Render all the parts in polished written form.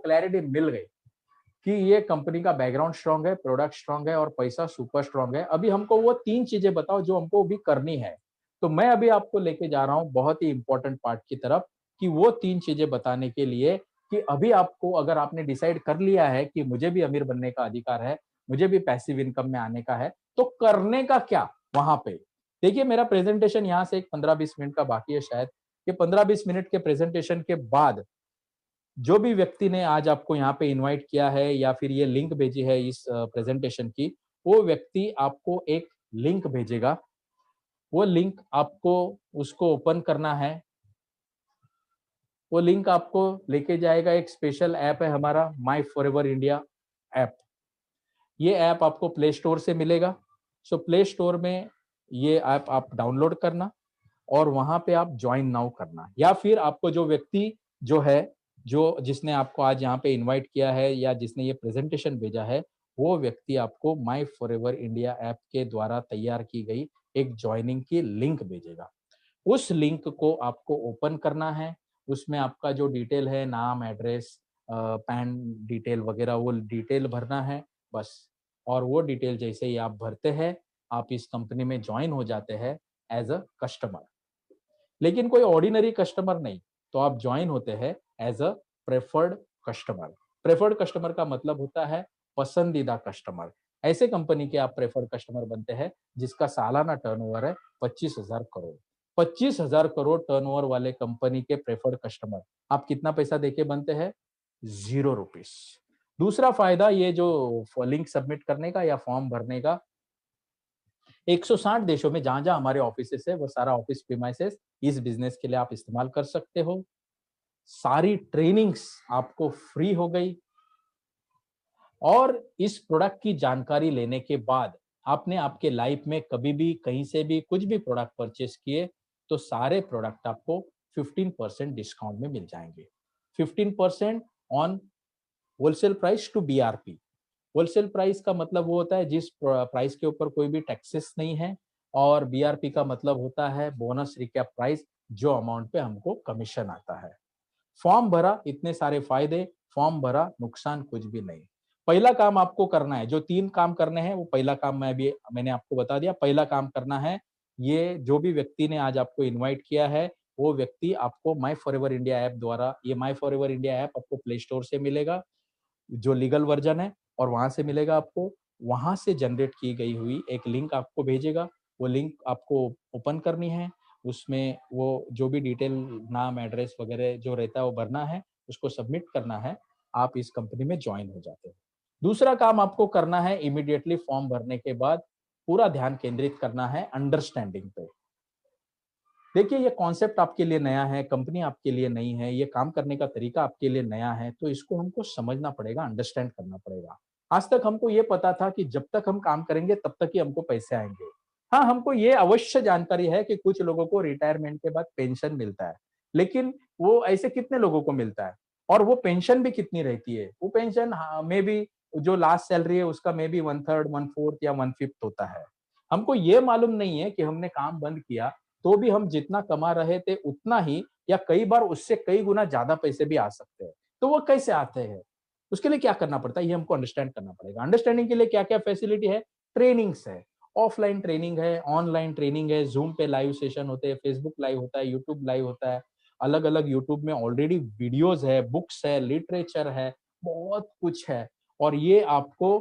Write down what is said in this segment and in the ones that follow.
Clarity मिल गई कि ये कंपनी का बैकग्राउंड स्ट्रांग है, प्रोडक्ट स्ट्रांग है और पैसा सुपर स्ट्रांग है। अभी हमको वो 3 चीजें बताओ जो हमको अभी करनी है। तो मैं अभी आपको लेके जा रहा हूँ बहुत ही इंपॉर्टेंट पार्ट की तरफ कि वो 3 चीजें बताने के लिए कि अभी आपको अगर आपने डिसाइड कर लिया है कि मुझे भी अमीर बनने का अधिकार है, मुझे भी पैसिव इनकम में आने का है, तो करने का क्या वहां पे? देखिए मेरा प्रेजेंटेशन यहाँ से एक 15-20 मिनट का बाकी है शायद। ये 15-20 मिनट के प्रेजेंटेशन के बाद जो भी व्यक्ति ने आज आपको यहाँ पे इनवाइट किया है या फिर ये लिंक भेजी है इस प्रेजेंटेशन की, वो व्यक्ति आपको एक लिंक भेजेगा। वो लिंक आपको उसको ओपन करना है। वो लिंक आपको लेके जाएगा, एक स्पेशल ऐप है हमारा माई फॉरएवर इंडिया ऐप। ये ऐप आपको प्ले स्टोर से मिलेगा। सो प्ले स्टोर में ये ऐप आप डाउनलोड करना और वहां पे आप ज्वाइन नाउ करना, या फिर आपको जो व्यक्ति जो है, जो जिसने आपको आज यहाँ पे इनवाइट किया है या जिसने ये प्रेजेंटेशन भेजा है, वो व्यक्ति आपको माई फॉरएवर इंडिया ऐप के द्वारा तैयार की गई एक ज्वाइनिंग की लिंक भेजेगा। उस लिंक को आपको ओपन करना है। उसमें आपका जो डिटेल है, नाम, एड्रेस, पैन डिटेल वगैरह, वो डिटेल भरना है बस। और वो डिटेल जैसे ही आप भरते हैं, आप इस कंपनी में ज्वाइन हो जाते हैं एज अ कस्टमर। लेकिन कोई ऑर्डिनरी कस्टमर नहीं, तो आप ज्वाइन होते हैं as a preferred customer. Preferred customer का मतलब होता है पसंदीदा कस्टमर। ऐसे कंपनी के आप प्रेफर्ड कस्टमर बनते हैं जिसका सालाना टर्नओवर है 25,000 करोड़। 25,000 करोड़ टर्नओवर वाले कंपनी के प्रेफर्ड कस्टमर आप कितना पैसा देके बनते हैं? 0 रुपीस। दूसरा फायदा, ये जो लिंक सबमिट करने का या फॉर्म भरने का, 160 देशों में जहां जहां हमारे ऑफिसेस है, वो सारा ऑफिस प्रीमाइसेस इस बिजनेस के लिए आप इस्तेमाल कर सकते हो। सारी ट्रेनिंग्स आपको फ्री हो गई। और इस प्रोडक्ट की जानकारी लेने के बाद आपने आपके लाइफ में कभी भी कहीं से भी कुछ भी प्रोडक्ट परचेस किए, तो सारे प्रोडक्ट आपको 15% डिस्काउंट में मिल जाएंगे। 15% on wholesale price to BRP. Wholesale price का मतलब वो होता है जिस प्राइस के ऊपर कोई भी टैक्सेस नहीं है, और बीआरपी का मतलब होता है बोनस रिकैप प्राइस, जो अमाउंट पे हमको कमीशन आता है। फॉर्म भरा, इतने सारे फायदे, फॉर्म भरा, नुकसान कुछ भी नहीं। पहला काम आपको करना है, जो 3 काम करने हैं, वो पहला काम मैंने आपको बता दिया। पहला काम करना है, ये जो भी व्यक्ति ने आज आपको इनवाइट किया है, वो व्यक्ति आपको माई फॉरएवर इंडिया ऐप द्वारा, ये माई फॉरएवर इंडिया ऐप आपको प्ले स्टोर से मिलेगा, जो लीगल वर्जन है, और वहां से मिलेगा आपको। वहां से जनरेट की गई हुई एक लिंक आपको भेजेगा। वो लिंक आपको ओपन करनी है। उसमें वो जो भी डिटेल, नाम, एड्रेस वगैरह जो रहता है वो भरना है, उसको सबमिट करना है। आप इस कंपनी में ज्वाइन हो जाते हो। दूसरा काम आपको करना है, इमीडिएटली फॉर्म भरने के बाद पूरा ध्यान केंद्रित करना है अंडरस्टैंडिंग पे। देखिए ये कॉन्सेप्ट आपके लिए नया है, कंपनी आपके लिए नई है, ये काम करने का तरीका आपके लिए नया है, तो इसको हमको समझना पड़ेगा, अंडरस्टैंड करना पड़ेगा। आज तक हमको ये पता था कि जब तक हम काम करेंगे तब तक ही हमको पैसे आएंगे। हाँ, हमको ये अवश्य जानकारी है कि कुछ लोगों को रिटायरमेंट के बाद पेंशन मिलता है, लेकिन वो ऐसे कितने लोगों को मिलता है, और वो पेंशन भी कितनी रहती है? वो पेंशन में भी जो लास्ट सैलरी है उसका में भी 1/3, 1/4 या 1/5 होता है। हमको ये मालूम नहीं है कि हमने काम बंद किया तो भी हम जितना कमा रहे थे उतना ही, या कई बार उससे कई गुना ज्यादा पैसे भी आ सकते हैं। तो वो कैसे आते हैं? उसके लिए क्या करना पड़ता है, ये हमको अंडरस्टैंड करना पड़ेगा। अंडरस्टैंडिंग के लिए क्या क्या फैसिलिटी है? ट्रेनिंग्स है, ऑफलाइन ट्रेनिंग है, ऑनलाइन ट्रेनिंग है, जूम पे लाइव सेशन होते हैं, फेसबुक लाइव होता है, यूट्यूब लाइव होता है। अलग अलग यूट्यूब में ऑलरेडी वीडियोज है, बुक्स है, लिटरेचर है, बहुत कुछ है। और ये आपको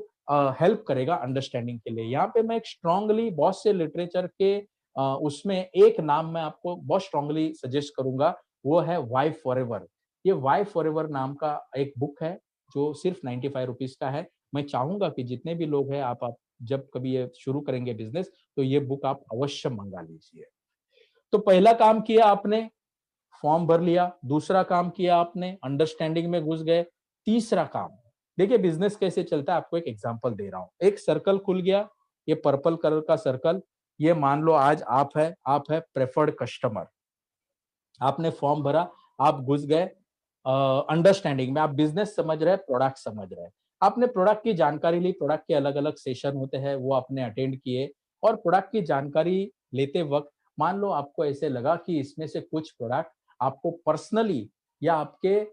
हेल्प करेगा अंडरस्टैंडिंग के लिए। यहाँ पे मैं एक स्ट्रांगली बहुत से लिटरेचर के उसमें एक नाम मैं आपको बहुत स्ट्रांगली सजेस्ट करूंगा, वो है वाई फॉरएवर। ये वाई फॉरएवर नाम का एक बुक है जो सिर्फ 95 रुपीज का है। मैं चाहूंगा कि जितने भी लोग हैं, आप जब कभी ये शुरू करेंगे बिजनेस, तो ये बुक आप अवश्य मंगा लीजिए। तो पहला काम किया आपने, फॉर्म भर लिया। दूसरा काम किया आपने, अंडरस्टैंडिंग में घुस गए। तीसरा काम, देखिए बिजनेस कैसे चलता है, आपको एक एग्जांपल दे रहा हूं। एक सर्कल खुल गया, ये पर्पल कलर का सर्कल, ये मान लो आज आप है प्रेफर्ड कस्टमर। आपने फॉर्म भरा, आप घुस गए अंडरस्टैंडिंग में, आप बिजनेस समझ रहे हैं, प्रोडक्ट समझ रहे हैं। आपने प्रोडक्ट की जानकारी ली, प्रोडक्ट के अलग अलग सेशन होते हैं, वो आपने अटेंड किए। और प्रोडक्ट की जानकारी लेते वक्त मान लो आपको ऐसे लगा कि इसमें से कुछ प्रोडक्ट आपको पर्सनली या आपके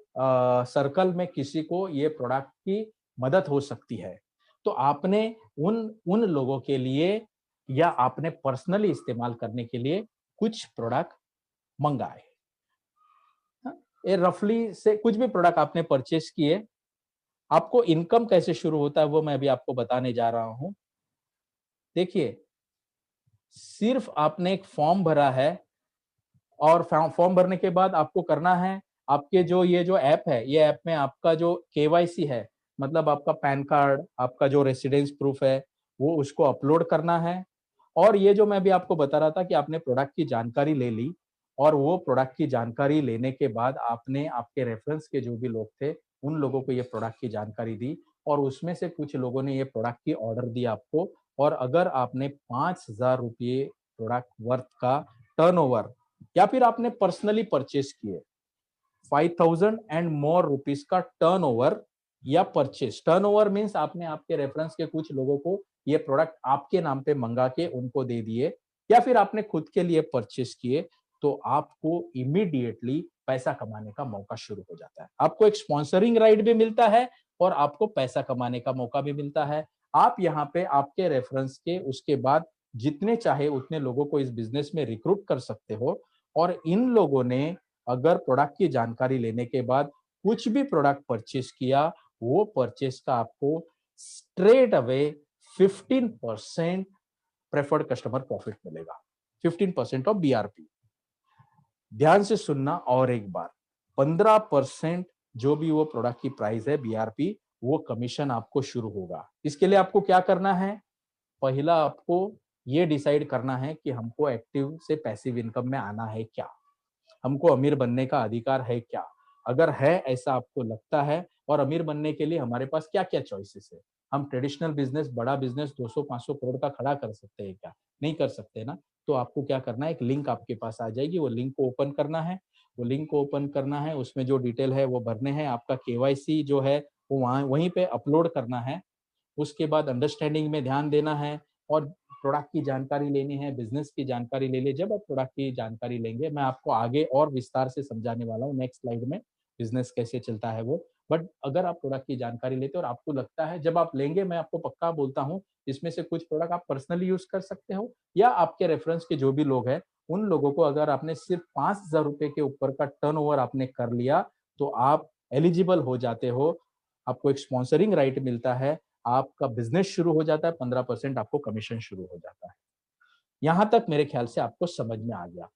सर्कल में किसी को ये प्रोडक्ट की मदद हो सकती है, तो आपने उन उन लोगों के लिए या आपने पर्सनली इस्तेमाल करने के लिए कुछ प्रोडक्ट मंगाए। हाँ, ये रफली से कुछ भी प्रोडक्ट आपने परचेस किए, आपको इनकम कैसे शुरू होता है वो मैं अभी आपको बताने जा रहा हूँ। देखिए, सिर्फ आपने एक फॉर्म भरा है और फॉर्म भरने के बाद आपको करना है, आपके जो ये जो ऐप है, ये ऐप में आपका जो केवाईसी है, मतलब आपका पैन कार्ड, आपका जो रेसिडेंस प्रूफ है, वो उसको अपलोड करना है। और ये जो मैं अभी आपको बता रहा था कि आपने प्रोडक्ट की जानकारी ले ली और वो प्रोडक्ट की जानकारी लेने के बाद आपने आपके रेफरेंस के जो भी लोग थे, उन लोगों को ये प्रोडक्ट की जानकारी दी और उसमें से कुछ लोगों ने ये प्रोडक्ट की ऑर्डर दी आपको। और अगर आपने ₹5000 प्रोडक्ट वर्थ का टर्नओवर या फिर आपने पर्सनली परचेज किए 5000 एंड मोर रुपीज का टर्नओवर या परचेज, टर्नओवर मींस आपने आपके रेफरेंस के कुछ लोगों को ये प्रोडक्ट आपके नाम पे मंगा के उनको दे दिए या फिर आपने खुद के लिए परचेज किए, तो आपको इमीडिएटली पैसा कमाने का मौका शुरू हो जाता है। आपको एक स्पॉन्सरिंग राइट भी मिलता है और आपको पैसा कमाने का मौका भी मिलता है। आप यहाँ पे आपके रेफरेंस के उसके बाद जितने चाहे उतने लोगों को इस बिजनेस में रिक्रूट कर सकते हो। और इन लोगों ने अगर प्रोडक्ट की जानकारी लेने के बाद कुछ भी प्रोडक्ट परचेज किया, वो परचेज का आपको straight away 15% preferred customer profit मिलेगा, 15% ऑफ बीआरपी। ध्यान से सुनना और एक बार, 15% जो भी वो प्रोडक्ट की प्राइस है बीआरपी, वो कमीशन आपको शुरू होगा। इसके लिए आपको क्या करना है? पहला आपको ये डिसाइड करना है कि हमको एक्टिव से पैसिव इनकम में आना है क्या? हमको अमीर बनने का अधिकार है क्या? अगर है ऐसा आपको लगता है और अमीर बनने के लिए हमारे पास क्या-क्या चॉइसेस है? हम ट्रेडिशनल बिज़नेस, बड़ा बिज़नेस 200-500 करोड़ का खड़ा कर सकते हैं क्या? नहीं कर सकते ना। तो आपको क्या करना है, एक लिंक आपके पास आ जाएगी, वो लिंक को ओपन करना है। वो लिंक को ओपन करना है, उसमें जो डिटेल है वो भरने हैं, आपका केवाईसी जो है वो वहाँ वहीं पे अपलोड करना है। उसके बाद अंडरस्टैंडिंग में ध्यान देना है और प्रोडक्ट की जानकारी लेनी है, बिज़नेस की जानकारी ले ली। जब आप प्रोडक्ट की जानकारी लेंगे, मैं आपको आगे और विस्तार से समझाने वाला हूँ नेक्स्ट स्लाइड में, बिज़नेस कैसे चलता है वो। बट अगर आप प्रोडक्ट की जानकारी लेते हो और आपको लगता है जब आप लेंगे, मैं आपको पक्का बोलता हूँ, इसमें से कुछ प्रोडक्ट आप पर्सनली यूज़ कर सकते हो या आपके रेफरेंस के जो भी लोग हैं, उन लोगों को अगर आपने सिर्फ ₹5000 के ऊपर का टर्नओवर आपने कर लिया, तो आप एलिजिबल हो जाते हो। आपको एक स्पॉन्सरिंग राइट मिलता है, आपका बिज़नेस शुरू हो जाता है, 15% आपको कमीशन शुरू हो जाता है। यहाँ तक मेरे ख्याल से आपको समझ में आ गया।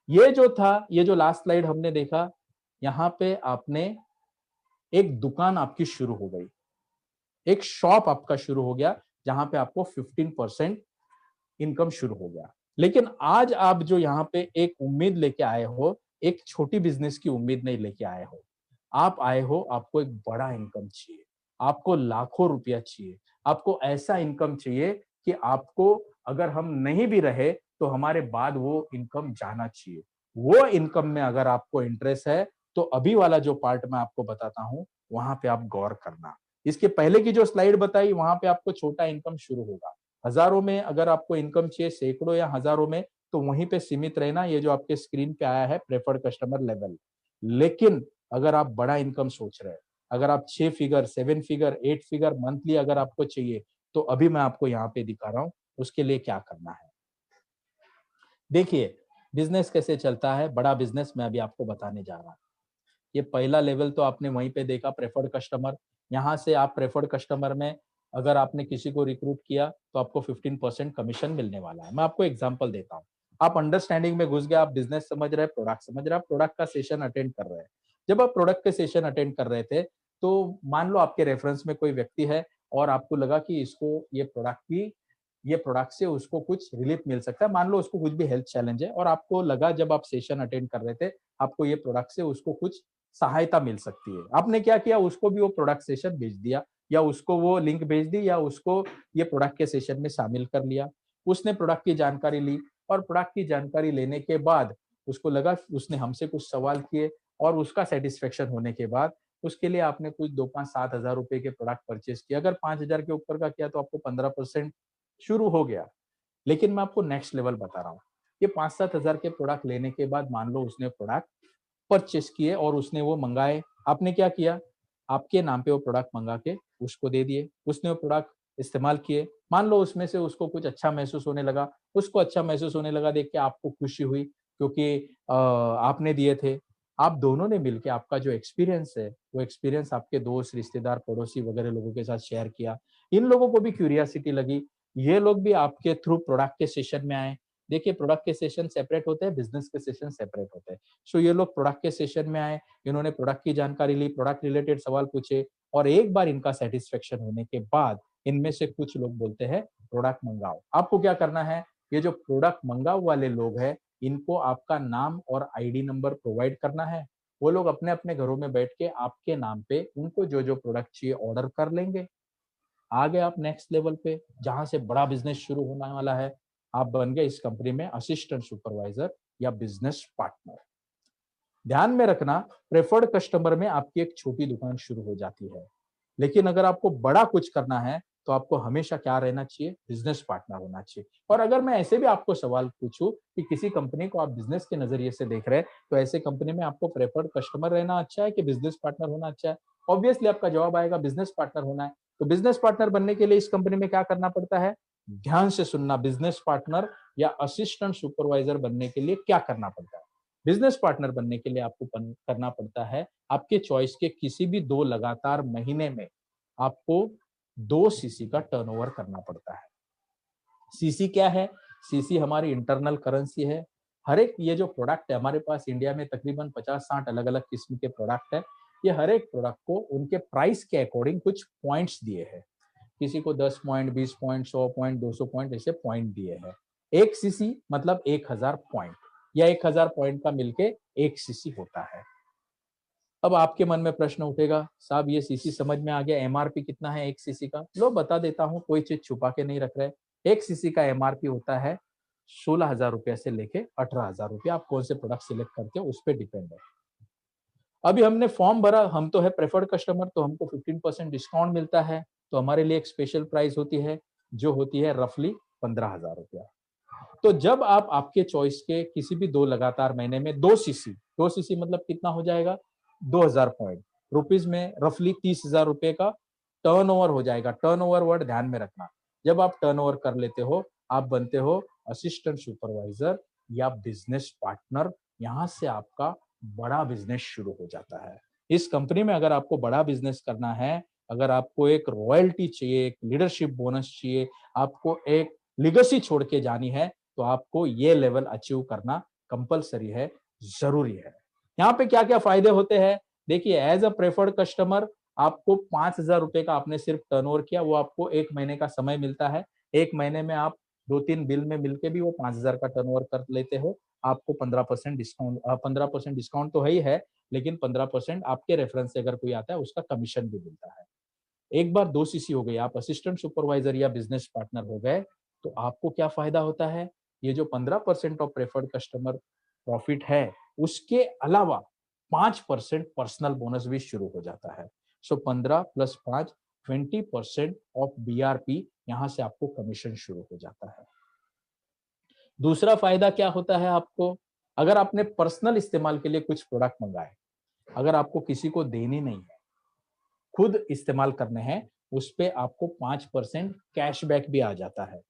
ये जो था, ये जो लास्ट स्लाइड हमने देखा, यहाँ पे आपने एक दुकान आपकी शुरू हो गई, एक शॉप आपका शुरू हो गया, जहाँ पे आपको 15% इनकम शुरू हो गया। लेकिन आज आप जो यहाँ पे एक उम्मीद लेके आए हो, एक छोटी बिज़नेस की उम्मीद नहीं लेके आए हो। आप आए हो, आपको एक बड़ा इनकम चाहिए, आपको लाखों रुपया चाहिए, आपको ऐसा इनकम चाहिए कि आपको अगर हम नहीं भी रहे, तो हमारे बाद वो इनकम जाना चाहिए। वो इनकम में अगर आपको इंटरेस्ट है, तो अभी वाला जो पार्ट मैं आपको बताता हूँ, वहाँ पे आप गौर करना। इसके पहले की जो स्लाइड बताई, वहाँ पे आपको छोटा इनकम शुरू होगा। हज़ारों में अगर आपको इनकम चाहिए, सैकड़ों या हज़ारों में, तो वहीं पे सीमित रहना, ये जो आपके स्क्रीन पे आया है प्रेफर्ड कस्टमर लेवल। लेकिन अगर आप बड़ा इनकम सोच रहे हैं, अगर आप 6 फिगर, 7 फिगर, 8 फिगर मंथली अगर आपको चाहिए, तो अभी मैं आपको यहाँ पे दिखा रहा हूँ, उसके लिए क्या करना है। देखिए, बिज़नेस कैसे चलता है, बड़ा बिज़नेस मैं अभी आपको बताने जा रहा हूँ। ये पहला लेवल तो आपने वहीं पे देखा प्रेफर्ड कस्टमर। यहाँ से आप प्रेफर्ड कस्टमर में अगर आपने किसी को रिक्रूट किया, तो आपको 15% कमीशन मिलने वाला है। मैं आपको एग्जांपल देता हूँ। आप अंडरस्टैंडिंग में घुस गए, आप बिज़नेस समझ रहे हैं, प्रोडक्ट समझ रहे हैं, आप प्रोडक्ट का सेशन अटेंड कर रहे हैं। जब आप प्रोडक्ट के सेशन अटेंड कर रहे थे, तो मान लो आपके रेफरेंस में कोई व्यक्ति है और आपको लगा कि इसको ये प्रोडक्ट से उसको कुछ रिलीफ मिल सकता है। मान लो उसको कुछ भी हेल्थ चैलेंज है और आपको लगा जब आप सेशन अटेंड कर रहे थे, आपको ये प्रोडक्ट से उसको कुछ सहायता मिल सकती है। आपने क्या किया, उसको भी वो प्रोडक्ट सेशन भेज दिया या उसको वो लिंक भेज दी या उसको ये प्रोडक्ट के सेशन में शामिल कर लिया। उसने प्रोडक्ट की जानकारी ली और प्रोडक्ट की जानकारी लेने के बाद उसको लगा, उसने हमसे कुछ सवाल किए और उसका सैटिस्फैक्शन होने के बाद उसके लिए आपने कुछ 2, 5, 7,000 रुपए के प्रोडक्ट परचेज़ किया। अगर 5,000 के ऊपर का किया तो आपको 15% शुरू हो गया। लेकिन मैं आपको नेक्स्ट लेवल बता रहा हूँ। ये 5-7 हज़ार के प्रोडक्ट लेने के बाद मान लो उसने प्रोडक्ट परचेस किए और उसने वो मंगाए। आपने क्या किया, आपके नाम पे वो प्रोडक्ट मंगा के उसको दे दिए, उसने वो प्रोडक्ट इस्तेमाल किए, मान लो उसमें से उसको कुछ अच्छा महसूस होने लगा, उसको अच्छा महसूस होने लगा देख के, आपको खुशी हुई क्योंकि आपने दिए थे। आप दोनों ने मिलके आपका जो एक्सपीरियंस है, वो एक्सपीरियंस आपके दोस्त, रिश्तेदार, पड़ोसी वगैरह लोगों के साथ शेयर किया। इन लोगों को भी क्यूरियोसिटी लगी, ये लोग भी आपके थ्रू प्रोडक्ट के सेशन में आए। देखिए, प्रोडक्ट के सेशन सेपरेट होते हैं, बिजनेस के सेशन सेपरेट होते हैं। सो ये लोग प्रोडक्ट के सेशन में आए, इन्होंने प्रोडक्ट की जानकारी ली, प्रोडक्ट रिलेटेड सवाल पूछे, और एक बार इनका सेटिस्फेक्शन होने के बाद इनमें से कुछ लोग बोलते हैं प्रोडक्ट मंगाओ। आपको क्या करना है, ये जो प्रोडक्ट मंगाओ वाले लोग हैं, इनको आपका नाम और आईडी नंबर प्रोवाइड करना है। वो लोग अपने अपने घरों में बैठ के आपके नाम पे उनको जो जो प्रोडक्ट चाहिए ऑर्डर कर लेंगे। आगे आप नेक्स्ट लेवल पे, जहां से बड़ा बिजनेस शुरू होने वाला है, आप बन गए इस कंपनी में असिस्टेंट सुपरवाइजर या बिजनेस पार्टनर। ध्यान में रखना, प्रेफर्ड कस्टमर में आपकी एक छोटी दुकान शुरू हो जाती है, लेकिन अगर आपको बड़ा कुछ करना है तो आपको हमेशा क्या रहना चाहिए, बिजनेस पार्टनर होना चाहिए। और अगर मैं ऐसे भी आपको सवाल पूछूं कि किसी कंपनी को आप बिजनेस के नजरिए से देख रहे हैं, तो ऐसे कंपनी में आपको प्रेफर्ड कस्टमर रहना अच्छा है कि बिजनेस पार्टनर होना अच्छा है? ऑब्वियसली आपका जवाब आएगा बिजनेस पार्टनर होना है। तो बिजनेस पार्टनर बनने के लिए इस कंपनी में क्या करना पड़ता है, ध्यान से सुनना, बिजनेस पार्टनर या असिस्टेंट सुपरवाइजर बनने के लिए क्या करना पड़ता है। बिजनेस पार्टनर बनने के लिए आपको करना पड़ता है, आपके चॉइस के किसी भी 2 लगातार महीने में आपको 2 सीसी का टर्नओवर करना पड़ता है। सीसी क्या है? सीसी हमारी इंटरनल करेंसी है। हर एक ये जो प्रोडक्ट है हमारे पास इंडिया में तकरीबन 50-60 अलग-अलग किस्म के प्रोडक्ट है। ये हर एक प्रोडक्ट को उनके प्राइस के अकॉर्डिंग कुछ पॉइंट्स दिए हैं। किसी को 10 पॉइंट, 20 पॉइंट, 100 पॉइंट, 200 पॉइंट ऐसे पॉइंट दिए हैं। 1 सीसी मतलब 1000 पॉइंट, या 1000 पॉइंट का मिलके 1 सीसी होता है। अब आपके मन में प्रश्न उठेगा, साहब ये सीसी समझ में आ गया, एमआरपी कितना है 1 सीसी का? लो बता देता हूँ, कोई चीज छुपा के नहीं रख रहे। 1 सीसी का एमआरपी होता है 16,000 रुपया से लेके 18,000 रुपया। आप कौन से प्रोडक्ट सिलेक्ट करते हो उस पर डिपेंड है। अभी हमने फॉर्म भरा, हम तो है प्रेफर्ड कस्टमर, तो हमको 15% डिस्काउंट मिलता है। तो हमारे लिए एक स्पेशल प्राइस होती है, जो होती है रफली 15,000 रुपया। तो जब आप आपके चॉइस के किसी भी 2 लगातार महीने में 2 सीसी, 2 सीसी मतलब कितना हो जाएगा, 2000 पॉइंट, रुपीज में रफली 30,000 रुपए का टर्नओवर हो जाएगा। टर्नओवर वर्ड ध्यान में रखना। जब आप टर्नओवर कर लेते हो, आप बनते हो असिस्टेंट सुपरवाइजर या बिजनेस पार्टनर। यहां से आपका बड़ा बिजनेस शुरू हो जाता है। इस कंपनी में अगर आपको बड़ा बिजनेस करना है, अगर आपको एक रॉयल्टी चाहिए, एक लीडरशिप बोनस चाहिए, आपको एक लिगेसी छोड़ के जानी है, तो आपको ये लेवल अचीव करना कंपलसरी है, जरूरी है। यहाँ पे क्या क्या फायदे होते हैं, देखिए, एज अ प्रेफर्ड कस्टमर आपको 5,000 रुपए का आपने सिर्फ टर्नओवर किया, वो आपको 1 महीने का समय मिलता है। 1 महीने में आप 2-3 बिल में मिलके भी वो 5,000 का टर्नओवर कर लेते हो। आपको 15% डिस्काउंट, 15% डिस्काउंट तो है ही है, लेकिन 15% आपके रेफरेंस से अगर कोई आता है उसका कमीशन भी मिलता है। एक बार 2 सीसी हो गई, आप असिस्टेंट सुपरवाइजर या बिजनेस पार्टनर हो गए, तो आपको क्या फायदा होता है, ये जो 15% ऑफ प्रेफर्ड कस्टमर प्रॉफिट है, उसके अलावा 5% पर्सनल बोनस भी शुरू हो जाता है। सो 15 प्लस 5, 20% ऑफ बीआरपी, यहां से आपको कमीशन शुरू हो जाता है। दूसरा फायदा क्या होता है आपको, अगर आपने पर्सनल इस्तेमाल के लिए कुछ प्रोडक्ट मंगाए, अगर आपको किसी को देनी नहीं है, खुद इस्तेमाल करने हैं, उस पे आपको 5% कैशबैक भी आ जाता है।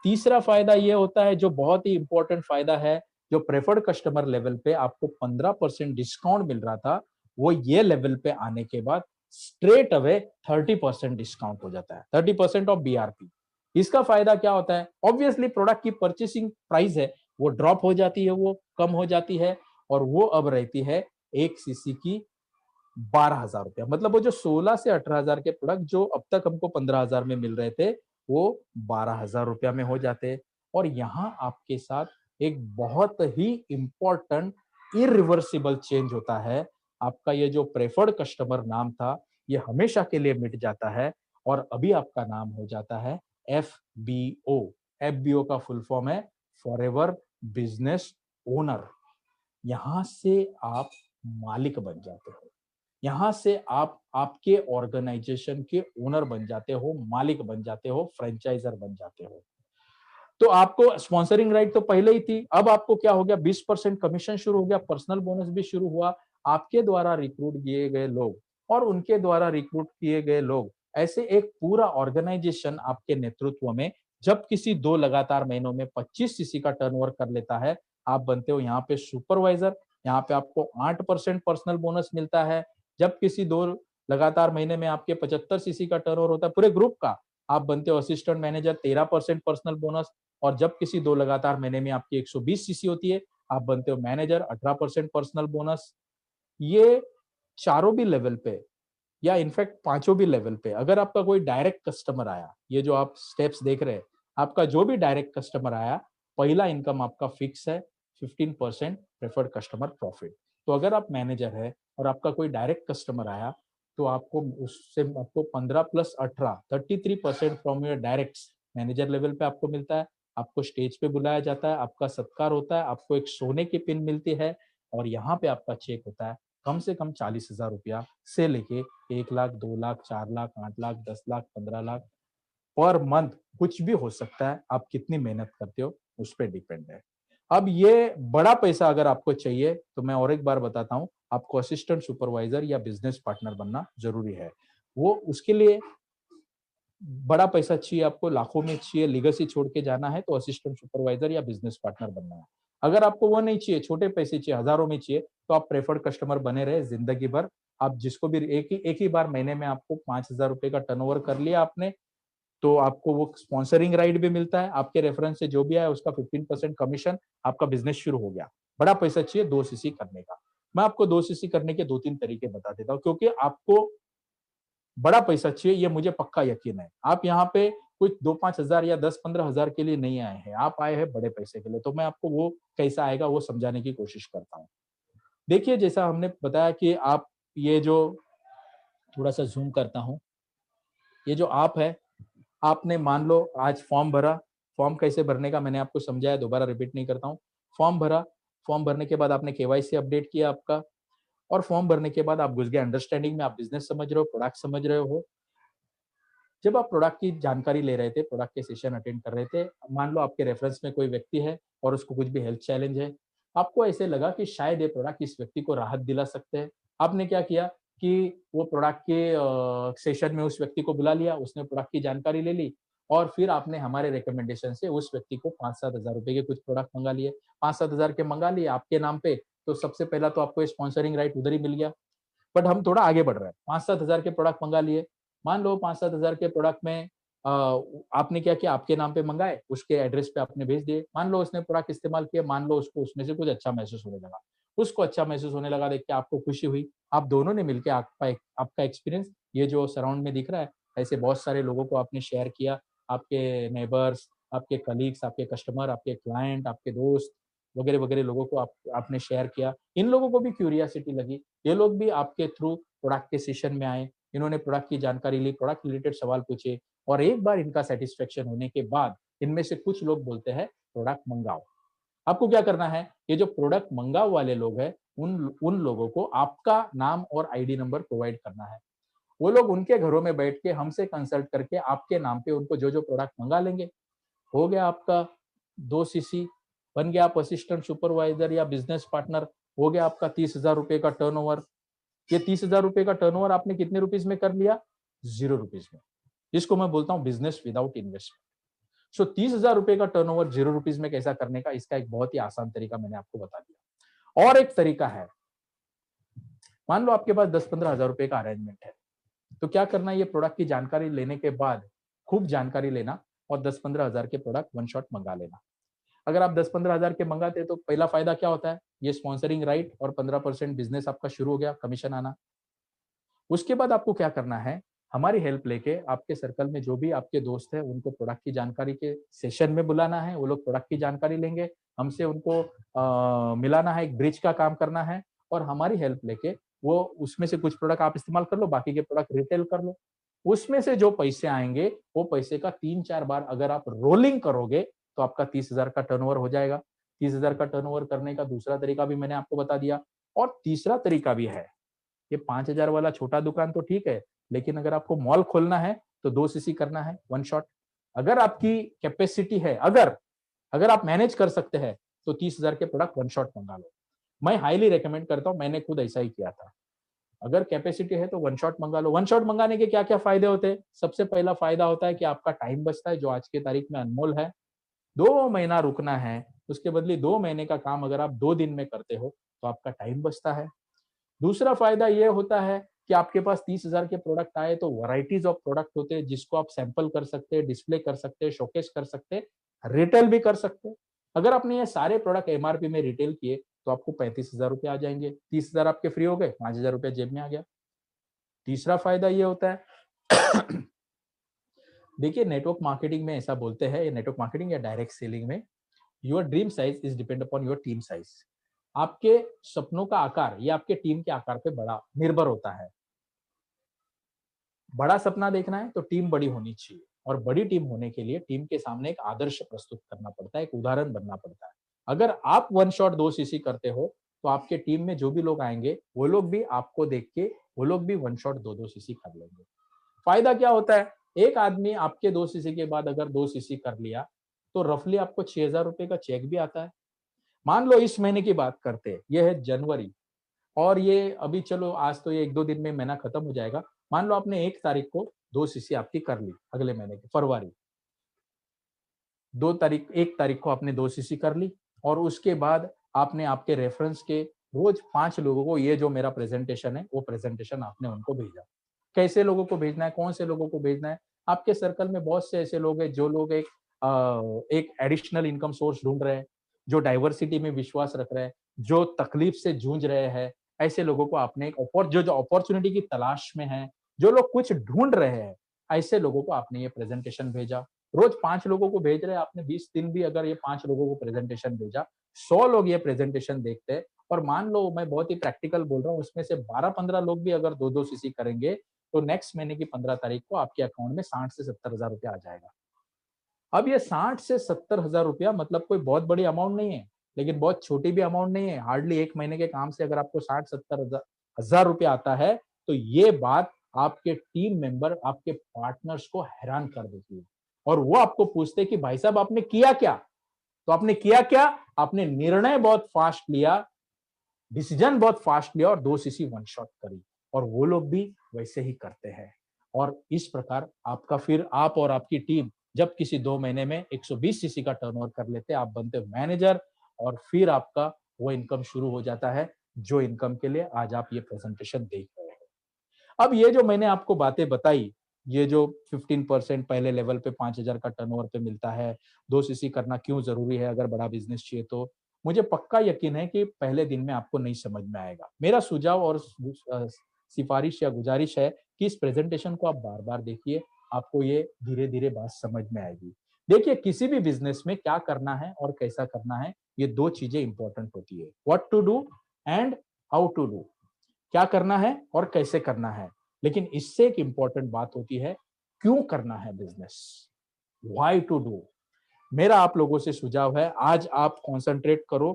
तीसरा फायदा ये होता है, जो बहुत ही इंपॉर्टेंट फायदा है, जो प्रेफर्ड कस्टमर लेवल पे आपको 15% डिस्काउंट मिल रहा था, वो ये लेवल पे आने के बाद स्ट्रेट अवे 30% डिस्काउंट हो जाता है, 30% ऑफ बीआरपी। इसका फायदा क्या होता है, ऑब्वियसली प्रोडक्ट की परचेसिंग प्राइस है वो ड्रॉप हो जाती है, वो कम हो जाती है, और वो अब रहती है 1 सीसी की 12,000 रुपया। मतलब वो जो 16 से 18,000 के प्रोडक्ट जो अब तक हमको 15,000 में मिल रहे थे, वो 12,000 रुपया में हो जाते। और यहाँ आपके साथ एक बहुत ही इंपॉर्टेंट इरिवर्सिबल चेंज होता है। आपका ये जो प्रेफर्ड कस्टमर नाम था, ये हमेशा के लिए मिट जाता है, और अभी आपका नाम हो जाता है एफबीओ। एफबीओ का फुल फॉर्म है फॉरएवर बिजनेस ओनर। यहां से आप मालिक बन जाते हो, यहां से आप आपके ऑर्गेनाइजेशन के ओनर बन जाते हो, मालिक बन जाते हो, फ्रेंचाइजर बन जाते हो। तो आपको स्पॉन्सरिंग राइट तो पहले ही थी, अब आपको क्या हो गया, 20% कमीशन शुरू हो गया, पर्सनल बोनस भी शुरू हुआ। आपके द्वारा रिक्रूट किए गए लोग और उनके द्वारा रिक्रूट किए गए लोग, ऐसे एक पूरा ऑर्गेनाइजेशन आपके नेतृत्व में जब किसी 2 लगातार महीनों में 25 सीसी का टर्नओवर कर लेता है, आप बनते हो यहाँ पे सुपरवाइजर। यहाँ पे आपको 8% पर्सनल बोनस मिलता है। जब किसी 2 लगातार महीने में आपके 75 सीसी का टर्नओवर होता है पूरे ग्रुप का, आप बनते हो असिस्टेंट मैनेजर, 13% पर्सनल बोनस। और जब किसी 2 लगातार महीने में आपकी 120 सीसी होती है, आप बनते हो मैनेजर, 18% पर्सनल बोनस। ये चारों भी लेवल पे या इनफैक्ट पांचों भी लेवल पे अगर आपका कोई डायरेक्ट कस्टमर आया, ये जो आप स्टेप्स देख रहे हैं, आपका जो भी डायरेक्ट कस्टमर आया, पहला इनकम आपका फिक्स है, 15% प्रेफर्ड कस्टमर प्रॉफिट। तो अगर आप मैनेजर है और आपका कोई डायरेक्ट कस्टमर आया, तो आपको उससे आपको 15 plus 18 33% from your direct manager level पे आपको मिलता है। आपको स्टेज पे बुलाया जाता है, आपका सत्कार होता है, आपको एक सोने की पिन मिलती है और यहाँ पे आपका चेक होता है कम से कम 40,000 रुपया से लेके 1 लाख, 2 लाख, 4 लाख, 8 लाख, 10 लाख, 15 लाख पर मंथ, कुछ भी हो सकता है। आप कितनी मेहनत करते हो उस पर डिपेंड है। अब ये बड़ा पैसा अगर आपको चाहिए तो मैं और एक बार बताता हूँ, आपको असिस्टेंट सुपरवाइजर या बिजनेस पार्टनर बनना जरूरी है। वो उसके लिए बड़ा पैसा चाहिए, आपको लाखों में चाहिए, लीगेसी छोड़ के जाना है तो असिस्टेंट सुपरवाइजर या बिजनेस पार्टनर बनना है। अगर आपको वो नहीं चाहिए, छोटे पैसे चाहिए, हजारों में चाहिए, तो आप प्रेफर्ड कस्टमर बने रहे जिंदगी भर। आप जिसको भी एक ही बार महीने में आपको 5,000 रुपए का टर्नओवर कर लिया आपने, तो आपको वो स्पॉन्सरिंग राइट भी मिलता है। आपके रेफरेंस से जो भी आया उसका 15% कमीशन, आपका बिजनेस शुरू हो गया। बड़ा पैसा चाहिए 2 सीसी करने का। मैं आपको 2 सीसी करने के 2-3 तरीके बता देता हूँ, क्योंकि आपको बड़ा पैसा चाहिए, ये मुझे पक्का यकीन है। आप यहाँ पे कुछ 2-5 हजार या 10-15 हजार के लिए नहीं आए हैं, आप आए हैं बड़े पैसे के लिए। तो मैं आपको वो कैसा आएगा वो समझाने की कोशिश करता हूँ। देखिए, जैसा हमने बताया कि आप ये जो थोड़ा सा ज़ूम करता हूँ, ये जो आप है, आपने मान लो आज फॉर्म भरा, फॉर्म कैसे भरने का मैंने आपको समझाया, दोबारा रिपीट नहीं करता हूँ। फॉर्म भरा, फॉर्म भरने के बाद आपने केवाईसी अपडेट किया आपका, और फॉर्म भरने के बाद आप घुस गए अंडरस्टैंडिंग में, आप बिज़नेस समझ रहे हो, प्रोडक्ट समझ रहे हो। जब आप प्रोडक्ट की जानकारी ले रहे थे, प्रोडक्ट के सेशन अटेंड कर रहे थे, मान लो आपके रेफरेंस में कोई व्यक्ति है और उसको कुछ भी हेल्थ चैलेंज है, आपको ऐसे लगा कि शायद ये प्रोडक्ट इस व्यक्ति को राहत दिला सकते हैं। आपने क्या किया कि वो प्रोडक्ट के सेशन में उस व्यक्ति को बुला लिया, उसने प्रोडक्ट की जानकारी ले ली और फिर आपने हमारे रिकमेंडेशन से उस व्यक्ति को 5-7 हजार रुपए के कुछ प्रोडक्ट मंगा लिए। 5-7 हजार के मंगा लिए आपके नाम पे, तो सबसे पहला तो आपको स्पॉन्सरिंग राइट उधर ही मिल गया। बट हम थोड़ा आगे बढ़ रहे हैं, 5-7 हजार के प्रोडक्ट मंगा लिए। मान लो 5-7 हजार के प्रोडक्ट में आपने क्या किया, आपके नाम पे मंगाए, उसके एड्रेस पे आपने भेज दिए। मान लो उसने प्रोडक्ट इस्तेमाल किया, मान लो उसको उसमें से कुछ अच्छा महसूस होने लगा, उसको अच्छा महसूस होने लगा देख के आपको खुशी हुई। आप दोनों ने मिलकर आपका एक्सपीरियंस ये जो सराउंड में दिख रहा है, ऐसे बहुत सारे लोगों को आपने शेयर किया, आपके नेबर्स, आपके कलीग्स, आपके कस्टमर, आपके क्लाइंट, आपके दोस्त वगैरह वगैरह लोगों को आपने शेयर किया। इन लोगों को भी क्यूरियोसिटी लगी, ये लोग भी आपके थ्रू प्रोडक्ट के सेशन में आए, इन्होंने प्रोडक्ट की जानकारी ली, प्रोडक्ट रिलेटेड सवाल पूछे, और एक बार इनका सेटिस्फेक्शन होने के बाद इनमें से कुछ लोग बोलते हैं प्रोडक्ट मंगाओ। आपको क्या करना है, ये जो प्रोडक्ट मंगाओ वाले लोग हैं, उन उन लोगों को आपका नाम और आईडी नंबर प्रोवाइड करना है। वो लोग उनके घरों में बैठ के हमसे कंसल्ट करके आपके नाम पे उनको जो जो प्रोडक्ट मंगा लेंगे। हो गया आपका 2 सीसी, बन गया आप असिस्टेंट सुपरवाइजर या बिजनेस पार्टनर, हो गया आपका 30,000 रुपए का टर्नओवर। ये 30,000 रुपए का टर्नओवर आपने कितने रुपीज में कर लिया, 0 रुपीज में, जिसको मैं बोलता हूँ बिजनेस विदाउट इन्वेस्टमेंट। सो 30,000 रुपए का टर्नओवर 0 रुपीज में कैसा करने का, इसका एक बहुत ही आसान तरीका मैंने आपको बता दिया। और एक तरीका है, मान लो आपके पास 10-15 हजार रुपए का अरेंजमेंट है, तो क्या करना है, ये प्रोडक्ट की जानकारी लेने के बाद खूब जानकारी लेना और 10-15 हजार के प्रोडक्ट वन शॉट मंगा लेना। अगर आप 10-15 हजार के मंगाते तो पहला फायदा क्या होता है, ये स्पॉन्सरिंग राइट और 15% बिजनेस आपका शुरू हो गया, कमीशन आना। उसके बाद आपको क्या करना है, हमारी हेल्प लेके आपके सर्कल में जो भी आपके दोस्त है उनको प्रोडक्ट की जानकारी के सेशन में बुलाना है, वो लोग प्रोडक्ट की जानकारी लेंगे, हमसे उनको मिलाना है, एक ब्रिज का काम करना है, और हमारी हेल्प लेके वो उसमें से कुछ प्रोडक्ट आप इस्तेमाल कर लो, बाकी के प्रोडक्ट रिटेल कर लो। उसमें से जो पैसे आएंगे, वो पैसे का 3-4 बार अगर आप रोलिंग करोगे तो आपका 30,000 का टर्नओवर हो जाएगा। 30,000 का टर्नओवर करने का दूसरा तरीका भी मैंने आपको बता दिया, और तीसरा तरीका भी है। ये 5,000 वाला छोटा दुकान तो ठीक है, लेकिन अगर आपको मॉल खोलना है तो 2 सीसी करना है वन शॉट। अगर आपकी कैपेसिटी है, अगर अगर आप मैनेज कर सकते हैं तो 30,000 के प्रोडक्ट वन शॉट मंगा लो। मैं हाईली रेकमेंड करता हूँ, मैंने खुद ऐसा ही किया था। अगर कैपेसिटी है तो वन शॉट मंगा लो। वन शॉट मंगाने के क्या क्या फायदे होते हैं? सबसे पहला फायदा होता है कि आपका टाइम बचता है, जो आज के तारीख में अनमोल है। 2 महीना रुकना है, उसके बदले 2 महीने का काम अगर आप 2 दिन में करते हो तो आपका टाइम बचता है। दूसरा फायदा ये होता है कि आपके पास 30,000 के प्रोडक्ट आए तो वैराइटीज ऑफ प्रोडक्ट होते हैं, जिसको आप सैंपल कर सकते हैं, डिस्प्ले कर सकते हैं, शोकेस कर सकते हैं, रिटेल भी कर सकते हैं। अगर आपने ये सारे प्रोडक्ट एमआरपी में रिटेल किए तो आपको 35,000 रुपये आ जाएंगे। 30,000 आपके फ्री हो गए, 5,000 रुपये जेब में आ गया। तीसरा फायदा ये होता है देखिए, नेटवर्क मार्केटिंग में ऐसा बोलते हैं, ये नेटवर्क मार्केटिंग या डायरेक्ट सेलिंग में, your dream size is depend upon your team size. आपके सपनों का आकार ये आपके टीम के आकार पे बड़ा निर्भर होता है। बड़ा सपना देखना है तो टीम बड़ी होनी चाहिए, और बड़ी टीम होने के लिए टीम के सामने एक आदर्श प्रस्तुत करना पड़ता है, एक उदाहरण बनना पड़ता है। अगर आप वन शॉट 2 सीसी करते हो तो आपके टीम में जो भी लोग आएंगे वो लोग भी आपको देख के वो लोग भी वन शॉट 2-2 सीसी कर लेंगे। फायदा क्या होता है? एक आदमी आपके 2 सीसी के बाद अगर 2 सीसी कर लिया तो रफली आपको 6,000 रुपए का चेक भी आता है। मान लो इस महीने की बात करते हैं, ये है जनवरी, और ये अभी चलो आज तो ये 1-2 दिन में महीना खत्म हो जाएगा। मान लो आपने 1 तारीख को 2 सीसी आपकी कर ली, अगले महीने की फरवरी। 1 तारीख को आपने 2 सीसी कर ली, और उसके बाद आपने आपके रेफरेंस के रोज 5 लोगों को ये जो मेरा प्रेजेंटेशन है, वो प्रेजेंटेशन आपने उनको भेजा। कैसे लोगों को भेजना है, कौन से लोगों को भेजना है? आपके सर्कल में बहुत से ऐसे लोग हैं जो लोग एक एडिशनल इनकम सोर्स ढूँढ रहे हैं, जो डाइवर्सिटी में विश्वास रख रहे हैं, जो तकलीफ से जूझ रहे हैं। ऐसे लोगों को आपने एक जो अपॉर्च्युनिटी की तलाश में हैं, जो लोग कुछ ढूँढ रहे हैं, ऐसे लोगों को आपने ये प्रेजेंटेशन भेजा। रोज 5 लोगों को भेज रहे हैं आपने, 20 दिन भी अगर ये 5 लोगों को प्रेजेंटेशन भेजा, 100 लोग ये प्रेजेंटेशन देखते हैं, और मान लो मैं बहुत ही प्रैक्टिकल बोल रहा हूँ, उसमें से 12-15 लोग भी अगर 2-2 सीसी करेंगे तो नेक्स्ट महीने की 15 तारीख को आपके अकाउंट में 60 से 70,000 रुपया आ जाएगा। अब ये 60 से 70,000 रुपया मतलब कोई बहुत बड़ी अमाउंट नहीं है, लेकिन बहुत छोटी भी अमाउंट नहीं है। हार्डली 1 महीने के काम से अगर आपको 60-70,000 रुपया आता है, तो ये बात आपके टीम मेंबर, आपके पार्टनर्स को हैरान कर देती है, और वो आपको पूछते हैं कि भाई साहब आपने किया क्या? तो आपने किया क्या? आपने निर्णय बहुत फास्ट लिया, डिसीजन बहुत फास्ट लिया और 2 सीसी वन शॉट करी, और वो लोग भी वैसे ही करते हैं। और इस प्रकार आपका फिर आप और आपकी टीम जब किसी 2 महीने में 120 सीसी का टर्नओवर कर लेते हैं, आप बनते हो मैनेजर, और फिर आपका वो इनकम शुरू हो जाता है जो इनकम के लिए आज आप ये प्रेजेंटेशन देख रहे हैं। अब ये जो मैंने आपको बातें बताई, ये जो 15% पहले लेवल पे 5,000 का टर्नओवर पे मिलता है, 2 सीसी करना क्यों ज़रूरी है अगर बड़ा बिज़नेस चाहिए तो, मुझे पक्का यकीन है कि पहले दिन में आपको नहीं समझ में आएगा। मेरा सुझाव और सिफ़ारिश या गुज़ारिश है कि इस प्रेज़ेंटेशन को आप बार-बार देखिए, आपको ये धीरे-धीरे बात समझ में आएगी। देखिए, किसी भी बिज़नेस में क्या करना है और कैसा करना है, ये 2 चीज़ें इम्पोर्टेंट होती है, what to do and how to do. क्या करना है और कैसे करना है। लेकिन इससे एक इंपॉर्टेंट बात होती है, क्यों करना है बिजनेस, व्हाई टू डू। मेरा आप लोगों से सुझाव है, आज आप कंसंट्रेट करो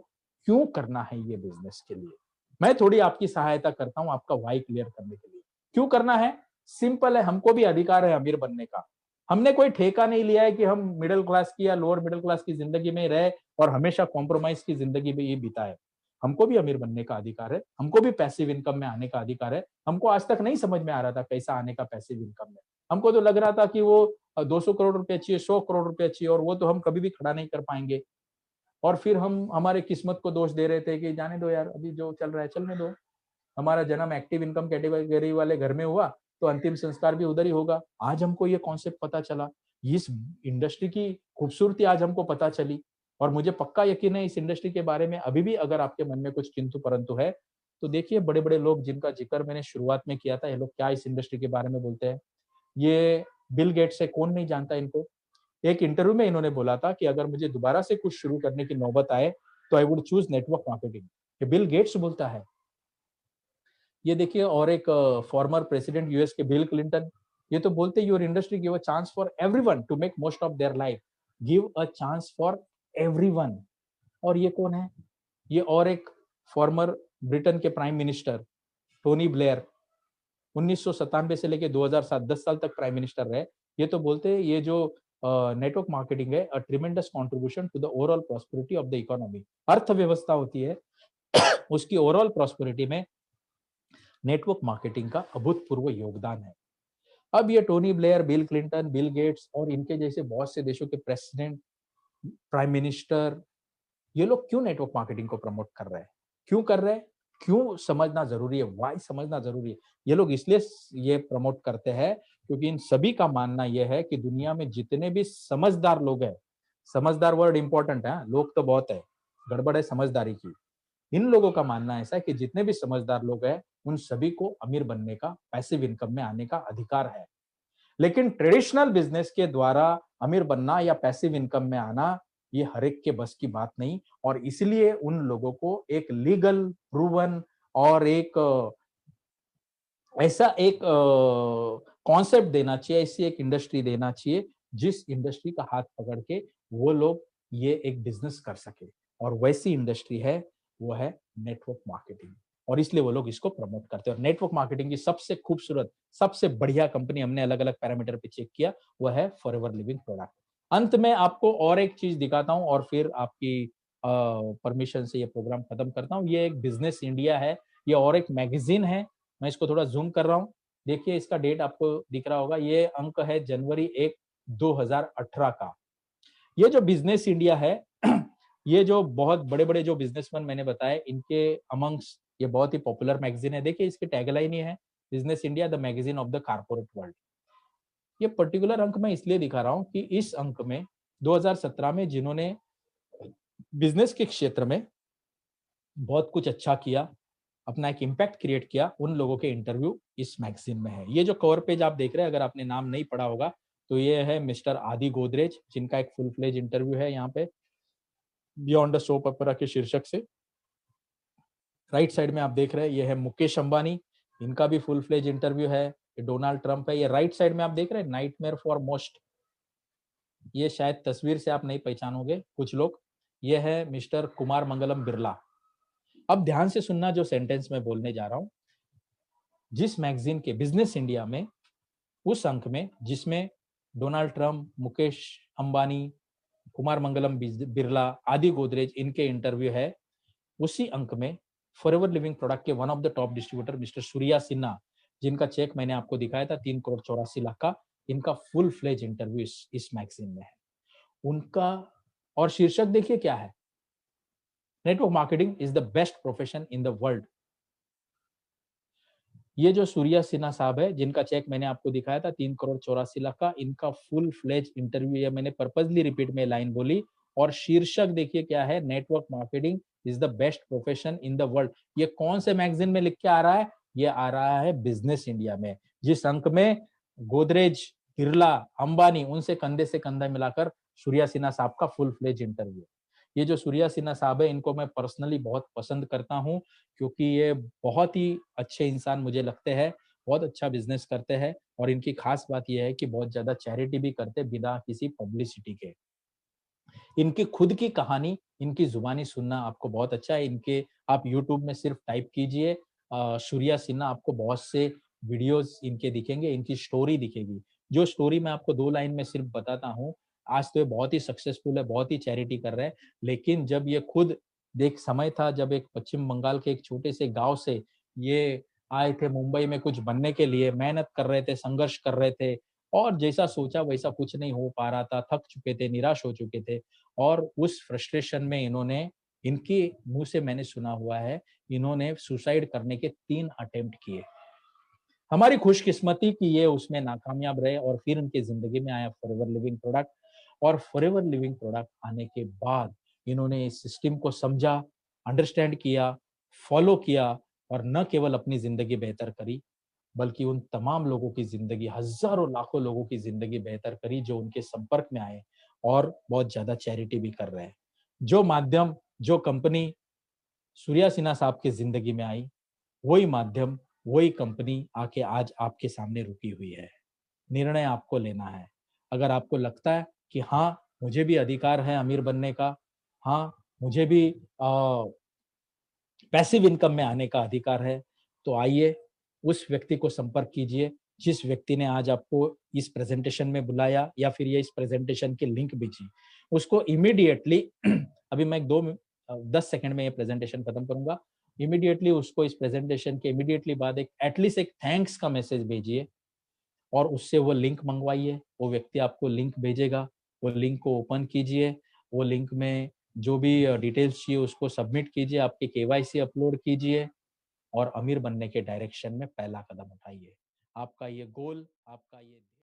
क्यों करना है ये बिजनेस के लिए। मैं थोड़ी आपकी सहायता करता हूं आपका व्हाई क्लियर करने के लिए। क्यों करना है? सिंपल है, हमको भी अधिकार है अमीर बनने का। हमने कोई ठेका नहीं लिया है कि हम मिडिल क्लास की या लोअर मिडिल क्लास की जिंदगी में रहे और हमेशा कॉम्प्रोमाइज की जिंदगी में ये बिताए। हमको भी अमीर बनने का अधिकार है, हमको भी पैसिव इनकम में आने का अधिकार है। हमको आज तक नहीं समझ में आ रहा था कैसा आने का पैसिव इनकम में। हमको तो लग रहा था कि वो 200 करोड़ रुपए चाहिए, 100 करोड़ रुपए चाहिए, और वो तो हम कभी भी खड़ा नहीं कर पाएंगे। और फिर हम हमारे किस्मत को दोष दे रहे थे कि जाने दो यार, अभी जो चल रहा है चलने दो। हमारा जन्म एक्टिव इनकम कैटेगरी वाले घर में हुआ तो अंतिम संस्कार भी उधर ही होगा। आज हमको ये कॉन्सेप्ट पता चला, इस इंडस्ट्री की खूबसूरती आज हमको पता चली, और मुझे पक्का यकीन है इस इंडस्ट्री के बारे में अभी भी अगर आपके मन में कुछ किंतु परंतु है तो देखिए, बड़े बड़े लोग जिनका जिक्र मैंने शुरुआत में किया था, ये लोग क्या इस इंडस्ट्री के बारे में बोलते हैं। ये बिल गेट्स है, कौन नहीं जानता इनको। एक इंटरव्यू में इन्होंने बोला था कि अगर मुझे दोबारा से कुछ शुरू करने की नौबत आए तो I would choose network marketing. ये बिल गेट्स बोलता है। ये देखिए, और एक फॉर्मर प्रेसिडेंट यूएस के बिल क्लिंटन, ये तो बोलते your industry give a chance for everyone to make most of their life, give a chance for everyone. और ये कौन है? ये और एक फॉर्मर ब्रिटेन के प्राइम मिनिस्टर टोनी ब्लेयर, 1997 से लेके 2007 10 साल तक प्राइम मिनिस्टर रहे। ये तो बोलते हैं ये जो नेटवर्क मार्केटिंग है a tremendous contribution to the overall prosperity of the economy. अर्थव्यवस्था होती है उसकी ओवरऑल प्रॉस्पेरिटी में नेटवर्क मार्केटिंग का अभूतपूर्व योगदान है। अब ये Tony Blair, Bill Clinton, Bill Gates और इनके जैसे बहुत से देशों के प्रेसिडेंट, प्राइम मिनिस्टर, ये लोग क्यों नेटवर्क मार्केटिंग को प्रमोट कर रहे हैं? क्यों कर रहे हैं? क्यों समझना जरूरी है? व्हाई समझना जरूरी है? ये लोग इसलिए ये प्रमोट करते हैं क्योंकि इन सभी का मानना यह है कि दुनिया में जितने भी समझदार लोग हैं, समझदार वर्ड इंपॉर्टेंट है, लोग तो बहुत है, गड़बड़ है समझदारी की। इन लोगों का मानना ऐसा है कि जितने भी समझदार लोग हैं, उन सभी को अमीर बनने का, पैसिव इनकम में आने का अधिकार है। लेकिन ट्रेडिशनल बिजनेस के द्वारा अमीर बनना या पैसिव इनकम में आना, ये हर एक के बस की बात नहीं, और इसलिए उन लोगों को एक लीगल प्रूवन और एक ऐसा एक कॉन्सेप्ट देना चाहिए, ऐसी एक इंडस्ट्री देना चाहिए जिस इंडस्ट्री का हाथ पकड़ के वो लोग ये एक बिजनेस कर सके, और वैसी इंडस्ट्री है वो है नेटवर्क मार्केटिंग, और इसलिए वो लोग इसको प्रमोट करते हैं। और नेटवर्क मार्केटिंग की सबसे खूबसूरत, सबसे बढ़िया कंपनी हमने अलग अलग पैरामीटर पे चेक किया, वो है फॉरएवर लिविंग प्रोडक्ट। अंत में आपको और एक चीज दिखाता हूं और फिर आपकी परमिशन से ये प्रोग्राम खत्म करता हूं। ये एक बिजनेस इंडिया है, ये और एक मैगजीन है। मैं इसको थोड़ा जूम कर रहा हूँ, देखिए इसका डेट आपको दिख रहा होगा, ये अंक है जनवरी 1 2018 का। ये जो बिजनेस इंडिया है ये जो बहुत बड़े बड़े जो बिजनेसमैन मैंने बताए, इनके अमंग्स ये बहुत ही पॉपुलर मैगजीन है। देखिए इसकी टैगलाइन ही है, business India the magazine of the corporate world. ये पर्टिकुलर अंक मैं इसलिए दिखा रहा हूं कि इस अंक में 2017 में जिन्होंने बिजनेस के क्षेत्र में बहुत कुछ अच्छा किया, अपना एक इम्पैक्ट क्रिएट किया, उन लोगों के इंटरव्यू इस मैगजीन में है। ये जो कवर पेज आप देख रहे हैं, अगर आपने नाम नहीं पढ़ा होगा तो ये है मिस्टर आदि गोदरेज, जिनका एक फुल फ्लेज इंटरव्यू है यहाँ पे बियॉन्ड द सोप ओपेरा के शीर्षक से। राइट साइड में आप देख रहे हैं ये है मुकेश अंबानी, इनका भी फुल फ्लेज इंटरव्यू है। ये डोनाल्ड ट्रंप है। ये राइट साइड में आप देख रहे हैं नाइटमेयर फॉर मोस्ट, ये शायद तस्वीर से आप नहीं पहचानोगे कुछ लोग, ये है मिस्टर कुमार मंगलम बिरला। अब ध्यान से सुनना जो सेंटेंस मैं बोलने जा रहा हूं। जिस मैगजीन के बिजनेस इंडिया में उस अंक में जिसमें डोनाल्ड ट्रंप, मुकेश अंबानी, कुमार मंगलम बिरला, आदि गोदरेज, इनके इंटरव्यू है, उसी अंक में फॉरएवर लिविंग प्रोडक्ट के one of the top distributor mister Surya Sinha, जिनका चेक मैंने आपको दिखाया था 3,84,00,000 का, इनका फुल फ्लेज इंटरव्यू इस मैगजीन में है उनका। और शीर्षक देखिए क्या है, network marketing is the best profession in the world. ये जो सूर्या सिन्हा साहब है, जिनका चेक मैंने आपको दिखाया था 3,84,00,000 का, इनका फुल फ्लेज इंटरव्यू, ये मैंने पर्पसली रिपीट में लाइन बोली। और शीर्षक देखिए क्या है, network marketing is the best profession in the world. ये कौन से मैगजीन में लिख के आ रहा है? ये आ रहा है बिजनेस इंडिया में, जिस अंक में गोदरेज, बिरला, अंबानी, उनसे कंधे से कंधा मिलाकर सूर्या सिन्हा साहब का फुल फ्लेज इंटरव्यू। ये जो सूर्या सिन्हा साहब है, इनको मैं पर्सनली बहुत पसंद करता हूँ, क्योंकि ये बहुत ही अच्छे इंसान मुझे लगते हैं, बहुत अच्छा बिजनेस करते हैं, और इनकी खास बात यह है कि बहुत ज्यादा चैरिटी भी करते बिना किसी पब्लिसिटी के। इनकी खुद की कहानी, इनकी जुबानी सुनना आपको बहुत अच्छा है। इनके आप यूट्यूब में सिर्फ टाइप कीजिए सूर्या सिन्हा, आपको बहुत से वीडियोस इनके दिखेंगे, इनकी स्टोरी दिखेगी। जो स्टोरी मैं आपको 2 लाइन में सिर्फ बताता हूँ, आज तो ये बहुत ही सक्सेसफुल है, बहुत ही चैरिटी कर रहे हैं, लेकिन जब ये खुद देख समय था जब एक पश्चिम बंगाल के एक छोटे से गांव से ये आए थे मुंबई में कुछ बनने के लिए, मेहनत कर रहे थे, संघर्ष कर रहे थे, और जैसा सोचा वैसा कुछ नहीं हो पा रहा था, थक चुके थे, निराश हो चुके थे, और उस फ्रस्ट्रेशन में इन्होंने, इनके मुंह से मैंने सुना हुआ है, इन्होंने सुसाइड करने के 3 अटेम्प्ट किए। हमारी खुशकिस्मती कि ये उसमें नाकामयाब रहे, और फिर उनकी जिंदगी में आया फॉरएवर लिविंग प्रोडक्ट। और फॉरएवर लिविंग प्रोडक्ट आने के बाद इन्होंने इस सिस्टम को समझा, अंडरस्टैंड किया, फॉलो किया, और न केवल अपनी जिंदगी बेहतर करी, बल्कि उन तमाम लोगों की जिंदगी, हजारों लाखों लोगों की जिंदगी बेहतर करी जो उनके संपर्क में आए, और बहुत ज्यादा चैरिटी भी कर रहे हैं। जो माध्यम, जो कंपनी सूर्या सिन्हा साहब की जिंदगी में आई, वही माध्यम, वही कंपनी आके आज आपके सामने रुकी हुई है। निर्णय आपको लेना है। अगर आपको लगता है कि हाँ, मुझे भी अधिकार है अमीर बनने का, हाँ, मुझे भी पैसिव इनकम में आने का अधिकार है, तो आइए उस व्यक्ति को संपर्क कीजिए जिस व्यक्ति ने आज आपको इस प्रेजेंटेशन में बुलाया या फिर ये इस प्रेजेंटेशन की लिंक भेजी, उसको इमीडिएटली अभी मैं 10 सेकंड में ये प्रेजेंटेशन खत्म करूंगा। इमीडिएटली उसको इस प्रेजेंटेशन के इमीडिएटली बाद एक एटलीस्ट एक थैंक्स का मैसेज भेजिए और उससे वो लिंक मंगवाइए। वो व्यक्ति आपको लिंक भेजेगा, वो लिंक को ओपन कीजिए, वो लिंक में जो भी डिटेल्स चाहिए उसको सबमिट कीजिए, आपकी केवाईसी अपलोड कीजिए और अमीर बनने के डायरेक्शन में पहला कदम उठाइए। आपका ये गोल, आपका ये